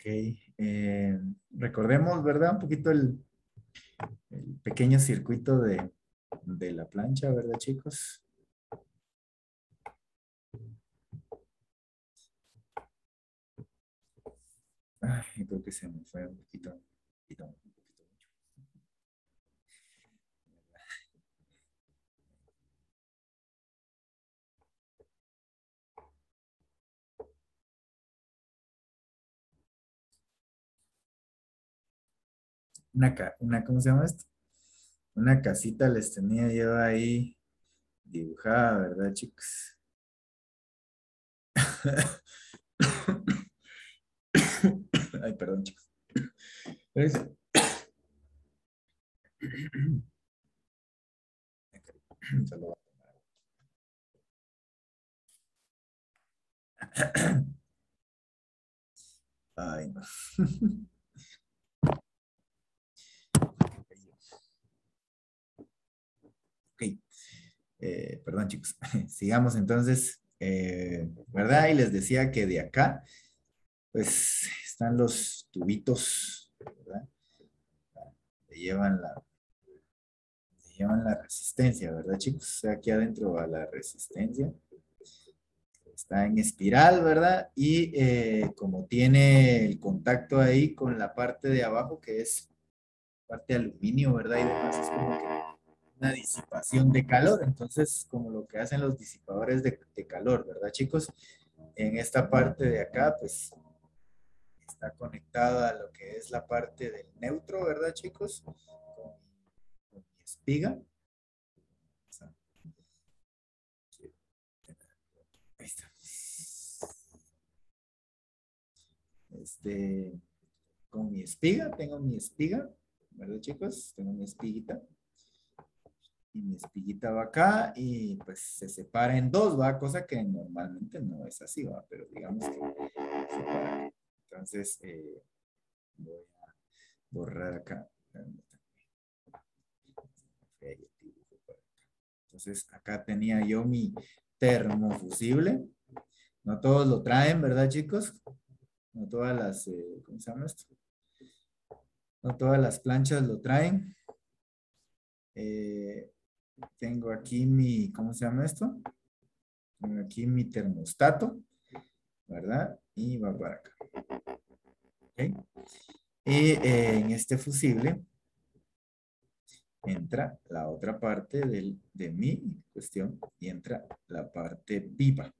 Ok, recordemos, ¿verdad? Un poquito el pequeño circuito de la plancha, ¿verdad, chicos? Ay, creo que se me fue un poquito mucho. ¿Cómo se llama esto? Una casita les tenía yo ahí dibujada, ¿verdad, chicos? Ay, perdón, chicos. Espérense. Solo- Ay, no. Ok, perdón, chicos. Sigamos entonces, ¿verdad? Y les decía que de acá, pues, están los tubitos, ¿verdad? Le llevan le llevan la resistencia, ¿verdad, chicos? O sea, aquí adentro va la resistencia. Está en espiral, ¿verdad? Y como tiene el contacto ahí con la parte de abajo, que es parte de aluminio, ¿verdad? Y demás, es como que una disipación de calor. Entonces, como lo que hacen los disipadores de calor, ¿verdad, chicos? En esta parte de acá, pues está conectada a lo que es la parte del neutro, ¿verdad, chicos? Con mi espiga. Ahí está. Este, con mi espiga, tengo mi espiga, ¿verdad, chicos? Tengo mi espiguita. Y mi espiguita va acá y pues se separa en dos, ¿va? Cosa que normalmente no es así, ¿va? Pero digamos que se separa. Entonces, voy a borrar acá. Entonces, acá tenía yo mi termofusible. No todos lo traen, ¿verdad, chicos? No todas las, ¿cómo se llama esto? No todas las planchas lo traen. Eh, tengo aquí mi, ¿cómo se llama esto? Tengo aquí mi termostato, ¿verdad? Y va para acá. ¿Ok? Y en este fusible entra la otra parte de mi cuestión y entra la parte viva,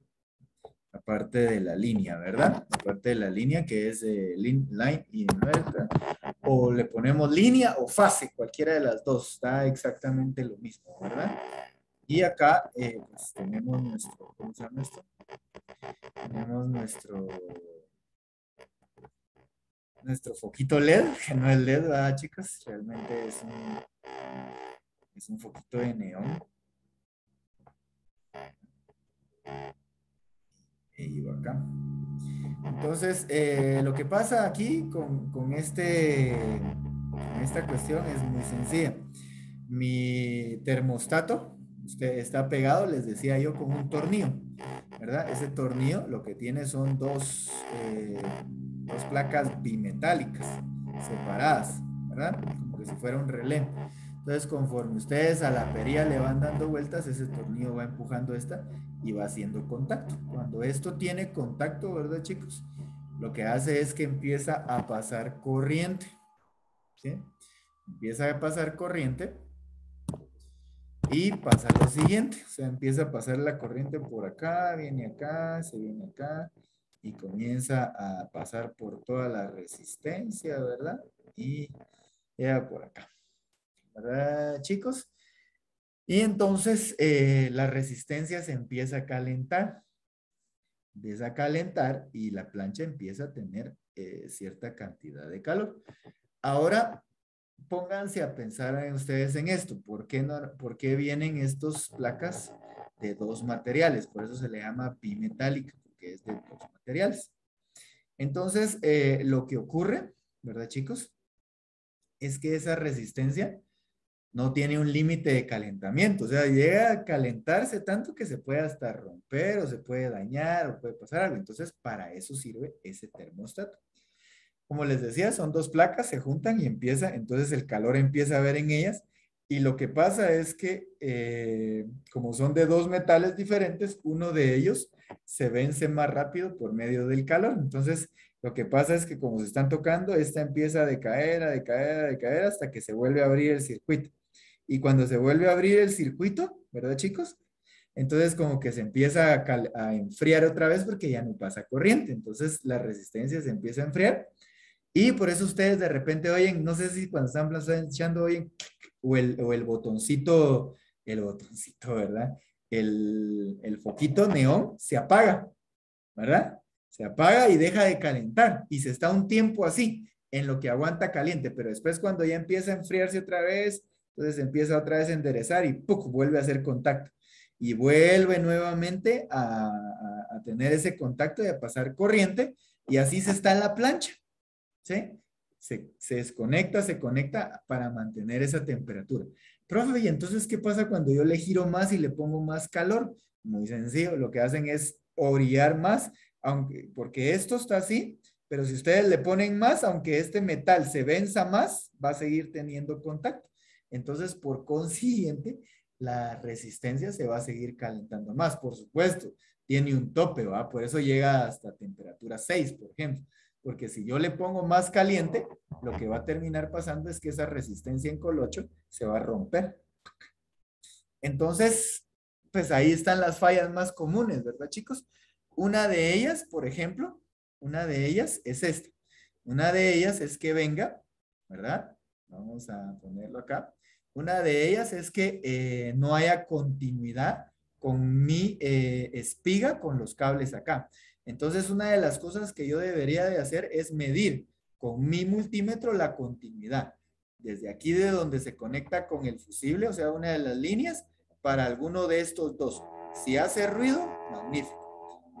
la parte de la línea, ¿verdad? La parte de la línea que es line y inversa, o le ponemos línea o fase, cualquiera de las dos, está exactamente lo mismo, ¿verdad? Y acá pues tenemos nuestro, ¿cómo se llama esto? Tenemos nuestro foquito LED, que no es LED, ¿verdad, chicos? Realmente es un foquito de neón. Y va acá. Entonces, lo que pasa aquí con esta cuestión es muy sencilla. Mi termostato está pegado, les decía yo, con un tornillo, ¿verdad? Ese tornillo lo que tiene son dos placas bimetálicas separadas, ¿verdad? Como que si fuera un relé. Entonces, conforme ustedes a la perilla le van dando vueltas, ese tornillo va empujando esta y va haciendo contacto. Cuando esto tiene contacto, ¿verdad, chicos? Lo que hace es que empieza a pasar corriente, ¿sí? Empieza a pasar corriente y pasa lo siguiente, o sea, empieza a pasar la corriente por acá, viene acá, se viene acá y comienza a pasar por toda la resistencia, ¿verdad? Y llega por acá, ¿verdad, chicos? Y entonces la resistencia se empieza a calentar y la plancha empieza a tener cierta cantidad de calor. Ahora, pónganse a pensar en ustedes en esto. ¿Por qué, no, por qué vienen estas placas de dos materiales? Por eso se le llama bimetálica, porque es de dos materiales. Entonces, lo que ocurre, ¿verdad, chicos? Es que esa resistencia no tiene un límite de calentamiento, o sea, llega a calentarse tanto que se puede hasta romper o se puede dañar o puede pasar algo. Entonces, para eso sirve ese termostato. Como les decía, son dos placas, se juntan y empieza, entonces el calor empieza a haber en ellas. Y lo que pasa es que, como son de dos metales diferentes, uno de ellos se vence más rápido por medio del calor. Entonces, lo que pasa es que como se están tocando, esta empieza a decaer, a decaer, a decaer, hasta que se vuelve a abrir el circuito. Y cuando se vuelve a abrir el circuito, ¿verdad, chicos? Entonces como que se empieza a enfriar otra vez porque ya no pasa corriente. Entonces la resistencia se empieza a enfriar y por eso ustedes de repente oyen, no sé si cuando están planchando oyen el botoncito, ¿verdad? El foquito neón se apaga, ¿verdad? Se apaga y deja de calentar y se está un tiempo así en lo que aguanta caliente, pero después cuando ya empieza a enfriarse otra vez, entonces empieza otra vez a enderezar y ¡puc! Vuelve a hacer contacto y vuelve nuevamente a tener ese contacto y a pasar corriente y así se está en la plancha, ¿sí? Se desconecta, se conecta para mantener esa temperatura. Profe, ¿y entonces qué pasa cuando yo le giro más y le pongo más calor? Muy sencillo, lo que hacen es orillar más, aunque, porque esto está así, pero si ustedes le ponen más, aunque este metal se venza más, va a seguir teniendo contacto. Entonces, por consiguiente, la resistencia se va a seguir calentando más, por supuesto. Tiene un tope, ¿va? Por eso llega hasta temperatura 6, por ejemplo. Porque si yo le pongo más caliente, lo que va a terminar pasando es que esa resistencia en colocho se va a romper. Entonces, pues ahí están las fallas más comunes, ¿verdad, chicos? Una de ellas, por ejemplo, una de ellas es esta. Una de ellas es que venga, ¿verdad? Vamos a ponerlo acá. Una de ellas es que no haya continuidad con mi espiga, con los cables acá. Entonces, una de las cosas que yo debería de hacer es medir con mi multímetro la continuidad. Desde aquí de donde se conecta con el fusible, o sea, una de las líneas, para alguno de estos dos. Si hace ruido, magnífico.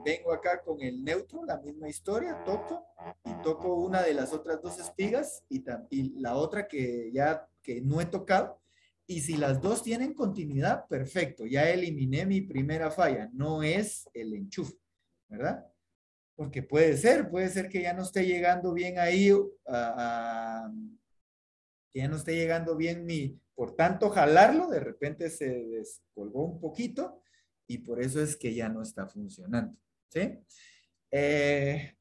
Vengo acá con el neutro, la misma historia, toco y toco una de las otras dos espigas y la otra que ya que no he tocado. Y si las dos tienen continuidad, perfecto, ya eliminé mi primera falla, no es el enchufe, ¿verdad? Porque puede ser que ya no esté llegando bien ahí, que ya no esté llegando bien por tanto jalarlo, de repente se descolgó un poquito y por eso es que ya no está funcionando, ¿sí?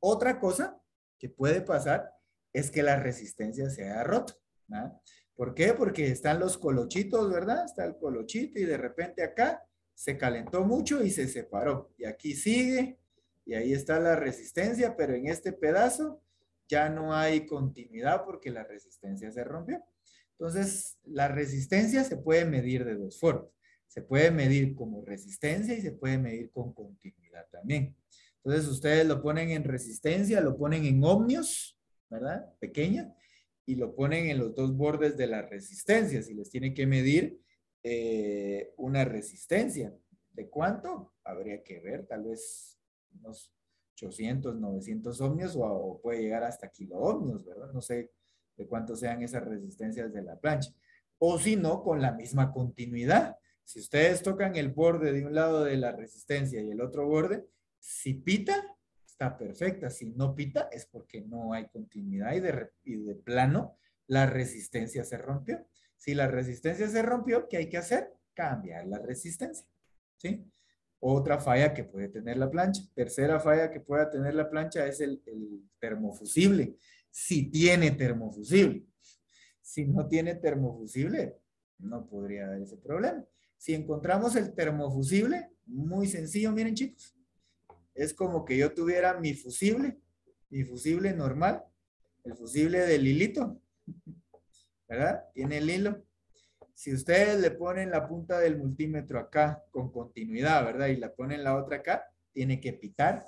Otra cosa que puede pasar es que la resistencia se haya roto, ¿verdad? ¿Por qué? Porque están los colochitos, ¿verdad? Está el colochito y de repente acá se calentó mucho y se separó. Y aquí sigue y ahí está la resistencia, pero en este pedazo ya no hay continuidad porque la resistencia se rompió. Entonces, la resistencia se puede medir de dos formas. Se puede medir como resistencia y se puede medir con continuidad también. Entonces, ustedes lo ponen en resistencia, lo ponen en ohmios, ¿verdad? Pequeña, y lo ponen en los dos bordes de la resistencia. Si les tiene que medir una resistencia, ¿de cuánto? Habría que ver, tal vez unos 800, 900 ohmios o puede llegar hasta kilo ohmios, ¿verdad? No sé de cuánto sean esas resistencias de la plancha. O si no, con la misma continuidad. Si ustedes tocan el borde de un lado de la resistencia y el otro borde, si pita, está perfecta. Si no pita, es porque no hay continuidad y de plano la resistencia se rompió. Si la resistencia se rompió, ¿qué hay que hacer? Cambiar la resistencia. ¿Sí? Otra falla que puede tener la plancha. Tercera falla que pueda tener la plancha es el termofusible. Si tiene termofusible. Si no tiene termofusible, no podría haber ese problema. Si encontramos el termofusible, muy sencillo, miren chicos, es como que yo tuviera mi fusible normal, el fusible del hilito, ¿verdad? Tiene el hilo. Si ustedes le ponen la punta del multímetro acá con continuidad, ¿verdad? Y la ponen la otra acá, tiene que pitar.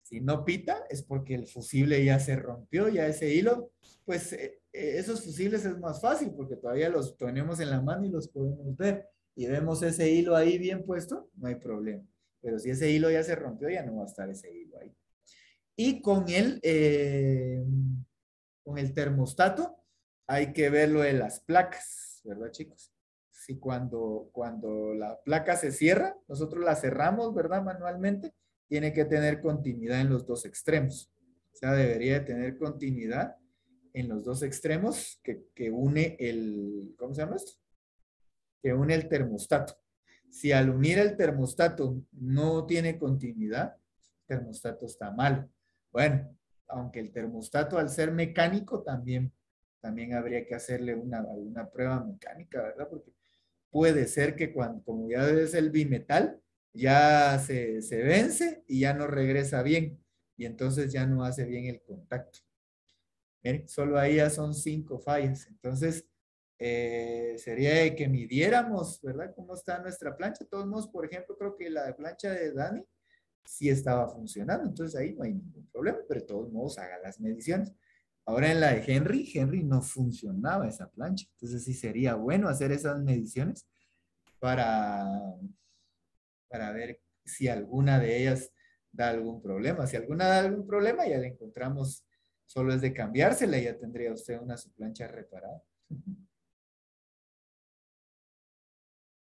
Si no pita, es porque el fusible ya se rompió, ya ese hilo, pues esos fusibles es más fácil porque todavía los tenemos en la mano y los podemos ver. Y vemos ese hilo ahí bien puesto, no hay problema. Pero si ese hilo ya se rompió, ya no va a estar ese hilo ahí. Y con el termostato hay que ver lo de las placas, ¿verdad, chicos? Si cuando la placa se cierra, nosotros la cerramos, ¿verdad? Manualmente, tiene que tener continuidad en los dos extremos. O sea, debería de tener continuidad en los dos extremos que une el, ¿cómo se llama esto? Que une el termostato. Si al unir el termostato no tiene continuidad, el termostato está mal. Bueno, aunque el termostato al ser mecánico también habría que hacerle alguna prueba mecánica, ¿verdad? Porque puede ser que cuando, como ya es el bimetal, ya se vence y ya no regresa bien. Y entonces ya no hace bien el contacto. Miren, solo ahí ya son 5 fallas. Entonces, sería de que midiéramos, ¿verdad? ¿Cómo está nuestra plancha? De todos modos, por ejemplo, creo que la plancha de Dani sí estaba funcionando. Entonces ahí no hay ningún problema, pero de todos modos haga las mediciones. Ahora en la de Henry no funcionaba esa plancha. Entonces sí sería bueno hacer esas mediciones para, para ver si alguna de ellas da algún problema. Si alguna da algún problema, ya le encontramos, solo es de cambiársela y ya tendría usted una su plancha reparada.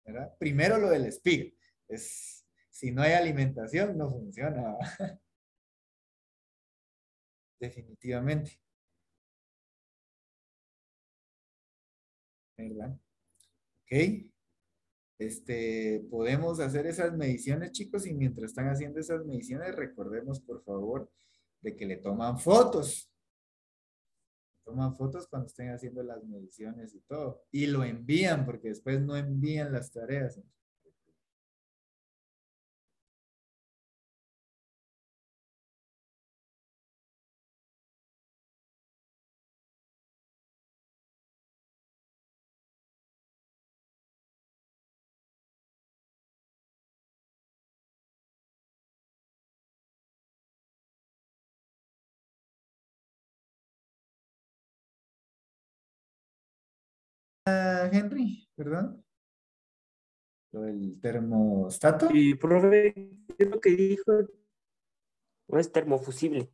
¿Verdad? Primero lo del espiga. Es, si no hay alimentación, no funciona. Definitivamente. ¿Verdad? Ok. Podemos hacer esas mediciones, chicos, y mientras están haciendo esas mediciones, recordemos, por favor, de que le toman fotos. Toman fotos cuando estén haciendo las mediciones y todo. Y lo envían, porque después no envían las tareas. Ah, Henry, perdón. Lo del termostato. Y profe, ¿qué es lo que dijo? No es termofusible,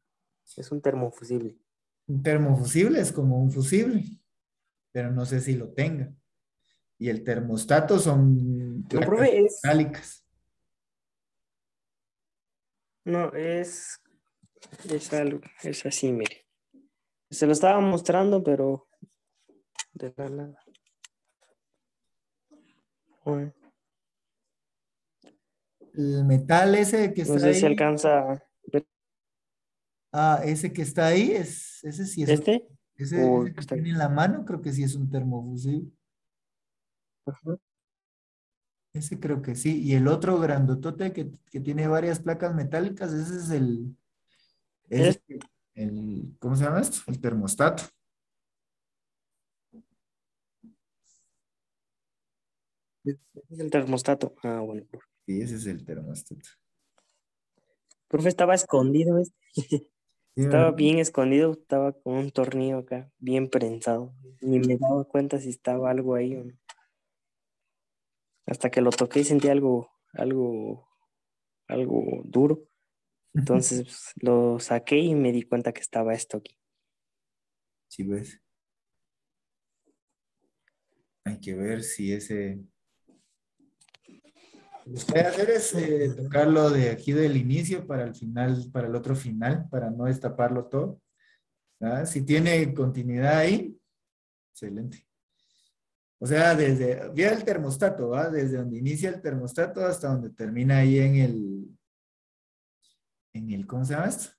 es un termofusible. Un termofusible es como un fusible, pero no sé si lo tenga. Y el termostato son No, placas profe, metálicas. no, es algo, es así, mire. Se lo estaba mostrando, pero de la nada. Bueno, El metal ese que no está sé si ahí, alcanza a ver ese que está ahí, ese sí es un, este. ese O que está. tiene en la mano, creo que sí es un termofusible. Ajá. Ese creo que sí. Y el otro grandotote que tiene varias placas metálicas, ese es Es, ¿cómo se llama esto? El termostato. es el termostato. Ah, bueno. Sí, ese es el termostato. Profe, estaba escondido, Sí, estaba ¿verdad? bien escondido, estaba con un tornillo acá, bien prensado. Ni me daba cuenta si estaba algo ahí o no. Hasta que lo toqué y sentí algo duro. Entonces pues, lo saqué y me di cuenta que estaba esto aquí. Sí, ves. Hay que ver si ese... Lo que voy a hacer es tocarlo de aquí del inicio para el final, para el otro final, para no destaparlo todo. ¿Verdad? Si tiene continuidad ahí, excelente. O sea, vía el termostato, ¿va? Desde donde inicia el termostato hasta donde termina ahí ¿cómo se llama esto?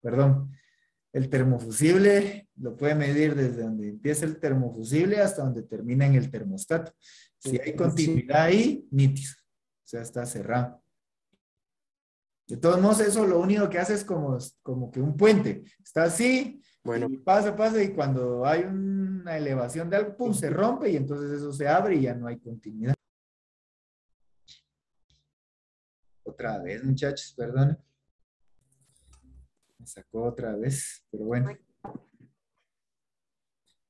Perdón, el termofusible lo puede medir desde donde empieza el termofusible hasta donde termina en el termostato. Si hay Sí, continuidad ahí, nítido. O sea, está cerrado. De todos modos, eso lo único que hace es como que un puente. Está así bueno. y pasa, y cuando hay una elevación de algo, pum, se rompe y entonces eso se abre y ya no hay continuidad. Otra vez, muchachos, perdón. Me sacó otra vez, pero bueno,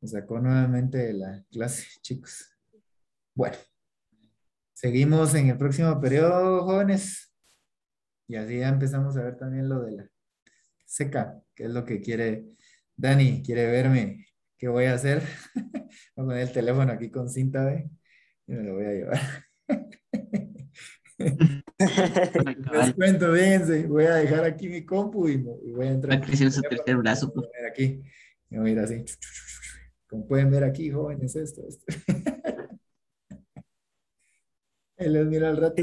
me sacó nuevamente de la clase, chicos. Bueno, seguimos en el próximo periodo, jóvenes. Y así ya empezamos a ver también lo de la seca, que es lo que quiere Dani, quiere verme. ¿Qué voy a hacer? Voy a poner el teléfono aquí con cinta, ¿ve? Y me lo voy a llevar. Les Cabal, cuento, fíjense, voy a dejar aquí mi compu y voy a va entrar a por mi crecer su teléfono tercer y me brazo, voy a profe. poner aquí. Me voy a ir así. Como pueden ver aquí, jóvenes, esto. Ahí les miro al rato.